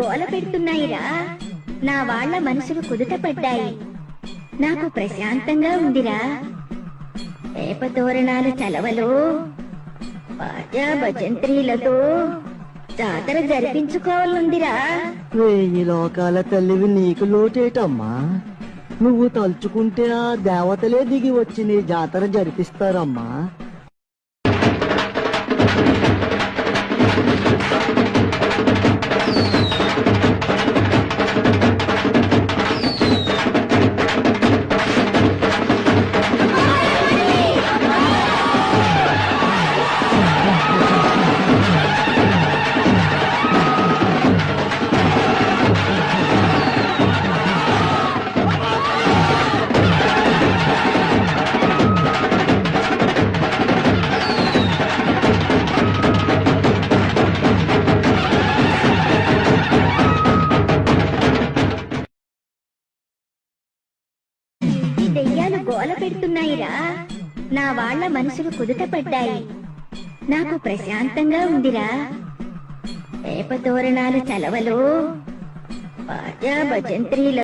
గోల పెడుతున్నాయిరా. నా వాళ్ళ మనసులు కుదుట పడ్డాయి. నాకు ప్రశాంతంగా ఉందిరా. వేప తోరణాలు చలవలు బాజా భజంత్రీలతో జాతర జరిపించుకోవాలందిరా. 1000 లోకాల తల్లివి నీకు లోటేటమ్మా. నువ్వు తలుచుకుంటే ఆ దేవతలే దిగి వచ్చి నీ జాతర జరిపిస్తారమ్మా. ఈ దెయ్యాలు గోల పెడుతున్నాయిరా. నా వాళ్ళ మనసులు కుదుట పడ్డాయి. నాకు ప్రశాంతంగా ఉందిరా. వేప తోరణాలు చలవలు బాజా భజంత్రీల